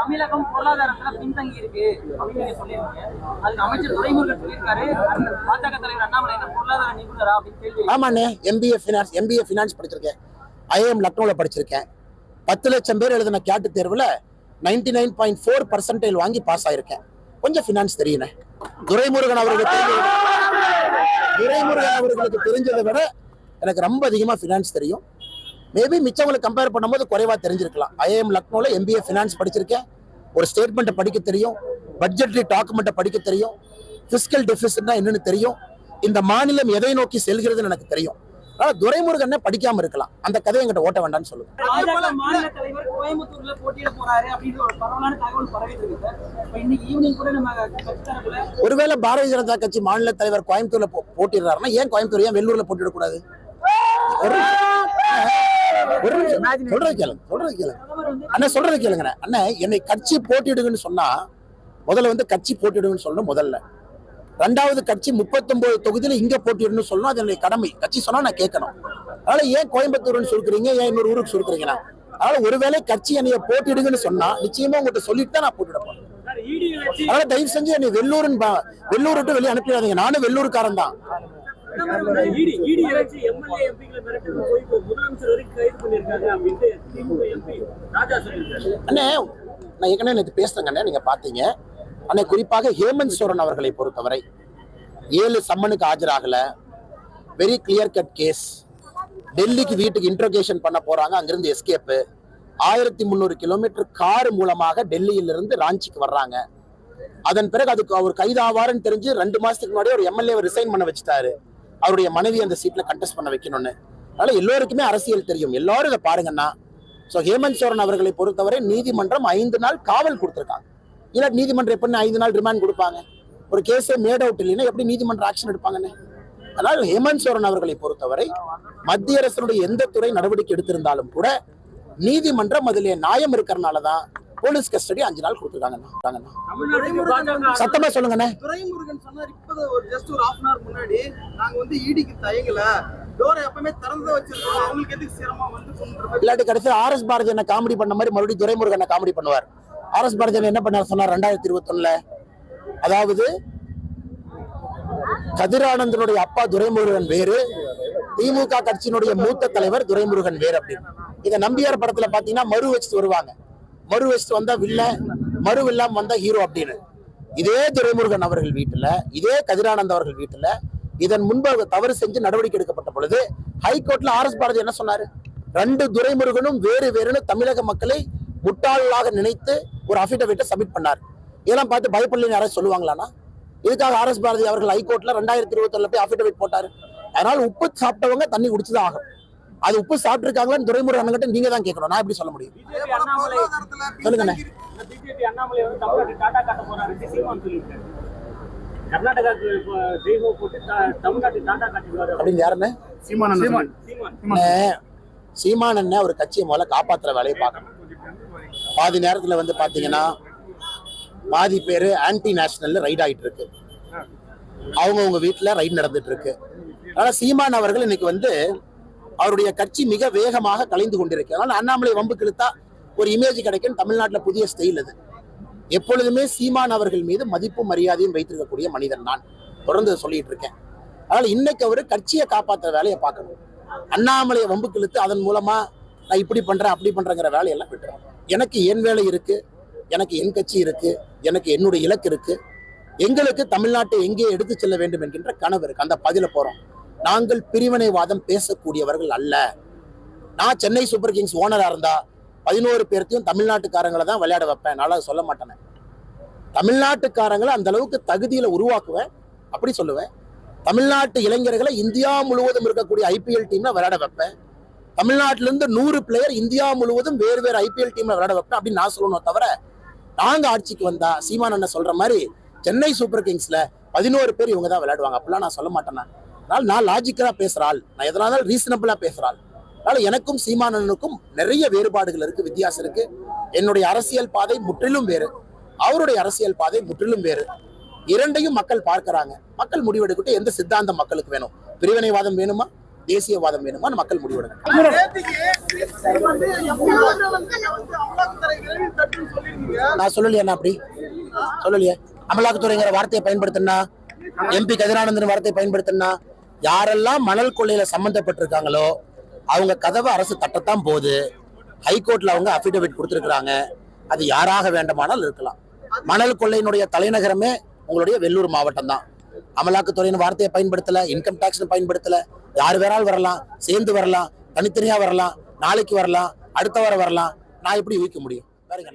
தமிழகம் பொருளாதாரத்துல பின்தங்கி இருக்கு அப்படின்னு சொல்லியிருக்கீங்க. அதுக்கு அமைச்சர் துரைமுருகன் சொல்லியிருக்காரு, பாஜக தலைவர் அண்ணாமலை பொருளாதார நிபுணரா அப்படின்னு கேள்வி. ஆமாண்ணே, எம்பிஏ ஃபினான்ஸ் படிச்சிருக்கேன், IIM லக்னோல படிச்சிருக்கேன். 10 லட்சம் பேர் எழுதின கேட்டு தேர்வுல 99.4% வாங்கி பாஸ் ஆயிருக்கேன். கொஞ்சம் ஃபினான்ஸ் தெரியுனே. துரைமுருகன் அவர்களுக்கு தெரிஞ்சதை விட எனக்கு ரொம்ப அதிகமா ஃபினான்ஸ் தெரியும். மேபி மிச்சவங்களுக்கு கம்பேர் பண்ணும்போது குறைவா தெரிஞ்சிருக்கலாம். IIM லக்னோல MBA ஃபினான்ஸ் படிச்சிருக்கேன். ஒரு ஸ்டேட்மெண்ட்டை படிக்க தெரியும், பட்ஜெட்ரி டாக்குமெண்ட்டை படிக்க தெரியும், பிஸ்கல் டெபிசிட்னா என்னன்னு தெரியும், இந்த மாநிலம் எதை நோக்கி செல்கிறதுன்னு எனக்கு தெரியும். ஆனா துரைமுருகன் படிக்காம இருக்கலாம், அந்த கதையை என்கிட்ட ஓட்ட வேண்டாம்னு சொல்லுங்க. மாநில தலைவர் கோயம்புத்தூர்ல போட்டியிட போறாரு அப்படின்னு ஒரு பரவலான தகவல் பரவிட்டு இருக்கு. இன்னைக்கு ஈவினிங் கூட நம்ம ஒருவேளை பாரதிய ஜனதா கட்சி மாநில தலைவர் கோயம்புத்தூர்ல போட்டிடுறாருன்னா ஏன் கோயம்புத்தூர், ஏன் வெள்ளூர்ல போட்டியிடக்கூடாது? சொல்றது கேளுங்க அண்ணா. என்னை கட்சி போட்டிடுங்கன்னு சொன்னா முதல்ல கட்சி போட்டிடுங்கன்னு சொல்லணும் முதல்ல. ரெண்டாவது கட்சி 39 தொகுதியில இங்க போட்டிடணும்னு சொல்லணும், அது என்னுடைய கடமை. கட்சி சொன்னா நான் கேட்கணும். அதனால ஏன் கோயம்புத்தூர்னு சொல்றீங்க, ஏன் இன்னொரு ஊருக்கு சொல்றீங்கன்னா? அதனால ஒருவேளை கட்சி என்னைய போட்டிடுங்கன்னு சொன்னா நிச்சயமா உங்ககிட்ட சொல்லிட்டு தான் நான் போட்டிட போறேன். அதனால தயவு செஞ்சு என்னை வெள்ளூர் விட்டு வெளியே அனுப்பிடாதீங்க. நானும் வெள்ளூர்காரன் தான். அண்ணே, நான் ஏற்கனவே நேற்று பேசுறேங்க, நீங்க பாத்தீங்க அண்ணே. குறிப்பாக ஹேமந்த் சோரன் அவர்களை பொறுத்தவரை 7 சம்மனுக்கு ஆஜராகல, வெரி கிளியர் கட் கேஸ். டெல்லிக்கு வீட்டுக்கு இன்ட்ரோகேஷன் பண்ண போறாங்க, அங்கிருந்து எஸ்கேப். 1300 கிலோமீட்டர் கார் மூலமாக டெல்லியிலிருந்து ராஞ்சிக்கு வர்றாங்க. அதன் பிறகு அதுக்கு அவர் கைதாவாருன்னு தெரிஞ்சு 2 மாசத்துக்கு முன்னாடி ஒரு MLA ரிசைன் பண்ண வச்சுட்டாரு, அவருடைய மனைவி அந்த சீட்ல கண்டெஸ்ட் பண்ண வைக்கணும்னு. அதனால எல்லோருக்குமே அரசியல் தெரியும், எல்லாரும் இதை பாருங்கன்னா. சோ ஹேமந்த் சோரன் அவர்களை பொறுத்தவரை நீதிமன்றம் 5 நாள் காவல் கொடுத்திருக்காங்க. இல்ல நீதிமன்றம் எப்படி 5 நாள் ரிமாண்ட் கொடுப்பாங்க? ஒரு கேஸே மேட் அவுட் இல்லைன்னா எப்படி நீதிமன்றம் ஆக்ஷன் எடுப்பாங்கன்னு? அதனால் ஹேமந்த் சோரன் அவர்களை பொறுத்தவரை மத்திய அரசுடைய எந்த துறை நடவடிக்கை எடுத்திருந்தாலும் கூட நீதிமன்றம் அதிலே நியாயம் இருக்கிறனாலதான் போலீஸ் கஸ்டடி 5 நாள் கொடுத்துருக்காங்க. சத்தமா சொல்லுங்க. துரைமுருகன் சொன்னார், இப்ப ஜஸ்ட் ஒரு half an hour முன்னாடி நாங்க ஈடிக்கு தயங்கல, டோரை எப்பவுமே திறந்து வச்சிருக்கோம், அவங்களுக்கு எதுக்கு சிரமம் வந்து இல்லாட்டி கடைசி RS பாரதி என்ன காமெடி பண்ண மாதிரி மறுபடியும் துரைமுருகன் காமெடி பண்ணுவார். RS பாரதி என்ன பண்ணார் சொன்னார் 2021, அதாவது கதிரானந்தனுடைய அப்பா துரைமுருகன் வேறு, திமுக கட்சியினுடைய மூத்த தலைவர் துரைமுருகன் வேறு அப்படின்னு. இத நம்பியார் படத்துல பாத்தீங்கன்னா மறு வச்சுட்டு வருவாங்க, மறு வச்சுட்டு வந்தா வில்ல, மறு இல்லாம வந்தா ஹீரோ அப்படின்னு. இதே துரைமுருகன் அவர்கள் வீட்டுல, இதே கதிரானந்த் அவர்கள் வீட்டுல இதன் முன்பு தவறு செஞ்சு நடவடிக்கை எடுக்கப்பட்ட பொழுது ஹைகோர்ட்ல RS பாரதி என்ன சொன்னாரு? 2 துரைமுருகனும் வேறு வேறுனு தமிழக மக்களை முட்டாளாக நினைத்து ஒரு அஃபிடவிட்டை சப்மிட் பண்ணார். இதெல்லாம் பார்த்து பயப்படலன்னு யாராவது சொல்லுவாங்களானா? இதுக்காக RS பாரதி அவர்கள் ஹைகோர்ட்ல 2021 போய் அஃபிடவிட் போட்டாரு. அதனால உப்பு சாப்பிட்டவங்க தண்ணி குடிச்சுதான் ஆகும். அது உப்பு சாப்பிட்டு இருக்காங்களான்னு துரைமுருகன் கிட்ட நீங்க தான் கேட்கணும், நான் எப்படி சொல்ல முடியும்? சொல்லுங்க. அப்படின்னு யாருன்னு சீமானன் ஒரு கட்சியை முதல்ல காப்பாத்துற வேலையை பார்க்கணும். பாதி நேரத்துல பாத்தீங்கன்னா பாதி பேரு ஆன்டி நேஷனல் ரைட் ஆயிட்டு இருக்கு, அவங்கவுங்க வீட்டுல ரைட் நடந்துட்டு இருக்கு. அதனால சீமான் அவர்கள் இன்னைக்கு அவருடைய கட்சி மிக வேகமாக கலைந்து கொண்டிருக்கு. அதனால அண்ணாமலை வம்பு கிழத்தா ஒரு இமேஜ் கிடைக்கும். தமிழ்நாட்டுல புதிய ஸ்டைல் அது. எப்பொழுதுமே சீமான் அவர்கள் மீது மதிப்பும் மரியாதையும் வைத்திருக்கக்கூடிய மனிதன் நான், தொடர்ந்து சொல்லிட்டு இருக்கேன். அதனால இன்னைக்கு அவரு கட்சியை காப்பாற்றுற வேலையை பார்க்கணும். அண்ணாமலையை வம்பு கிழத்து அதன் மூலமா நான் இப்படி பண்றேன் அப்படி பண்றேங்கிற வேலையெல்லாம் விட்டுறேன். எனக்கு என் வேலை இருக்கு, எனக்கு என் கட்சி இருக்கு, எனக்கு என்னுடைய இலக்கு இருக்கு. எங்களுக்கு தமிழ்நாட்டை எங்கே எடுத்து செல்ல வேண்டும் என்கின்ற கனவு இருக்கு. அந்த பதில போறோம். நாங்கள் பிரிவினைவாதம் பேசக்கூடியவர்கள் அல்ல. நான் சென்னை சூப்பர் கிங்ஸ் ஓனரா இருந்தா 11 பேர்த்தையும் தமிழ்நாட்டுக்காரங்களை தான் விளையாட வைப்பேன், நல்லா சொல்ல மாட்டேன். தமிழ்நாட்டுக்காரங்களை அந்த அளவுக்கு தகுதியில உருவாக்குவேன், அப்படி சொல்லுவேன். தமிழ்நாட்டு இளைஞர்களை இந்தியா முழுவதும் இருக்கக்கூடிய IPL டீம்ல விளையாட வைப்பேன். தமிழ்நாட்டில இருந்து 100 பிளேயர் இந்தியா முழுவதும் வேறு வேறு IPL டீம்ல விளையாட வைப்பேன் அப்படின்னு நான் சொல்லணும். தவிர நாங்க ஆட்சிக்கு வந்தா சீமான் அண்ணன் சொல்ற மாதிரி சென்னை சூப்பர் கிங்ஸ்ல 11 பேர் இவங்க தான் விளையாடுவாங்க அப்படிலாம் நான் சொல்ல மாட்டேன். அதனால நான் லாஜிக்கலா பேசுறாள், நான் எதனால ரீசனபிளா பேசுறாள். அதனால எனக்கும் சீமானனுக்கும் நிறைய வேறுபாடுகள் இருக்கு, வித்தியாசம் இருக்கு. என்னுடைய அரசியல் பாதை முற்றிலும் வேறு, அவருடைய அரசியல் பாதை முற்றிலும் வேறு. இரண்டையும் மக்கள் பார்க்கிறாங்க. மக்கள் முடிவெடுக்கட்டும் எந்த சித்தாந்தம் மக்களுக்கு வேணும். பிரிவினைவாதம் வேணுமா, தேசியவாதம் வேணுமான்னு மக்கள் முடிவெடுக்கணும். நேத்திக்கு வந்து எப்பயாவது வந்து அமலாக்கத்துறை விரைவில் தட்டுன்னு சொல்லியிருந்தீங்க. நான் சொல்லலையா அப்படி சொல்லலையே. அமலாக்கத்துறைங்கிற வார்த்தையை பயன்படுத்தினா, எம்பி கதிரானந்தன் வார்த்தையை பயன்படுத்தினா, யாரெல்லாம் மணல் கொள்ளையில சம்பந்தப்பட்டிருக்காங்களோ அவங்க கதவை அரசு தட்டத்தான் போகுது. ஹைகோர்ட்ல அவங்க அபிடவிட் கொடுத்திருக்கிறாங்க. அது யாராக வேண்டுமானால் இருக்கலாம். மணல் கொள்ளையினுடைய தலைநகரமே உங்களுடைய வெள்ளூர் மாவட்டம் தான். அமலாக்கத்துறையின் வார்த்தையை பயன்படுத்தல, இன்கம் டாக்ஸ் பயன்படுத்தல. யார் வேறாலும் வரலாம், சேர்ந்து வரலாம், தனித்தனியா வரலாம், நாளைக்கு வரலாம், அடுத்த வாரம் வரலாம். நான் எப்படி யூகிக்க முடியும்? பாருங்க.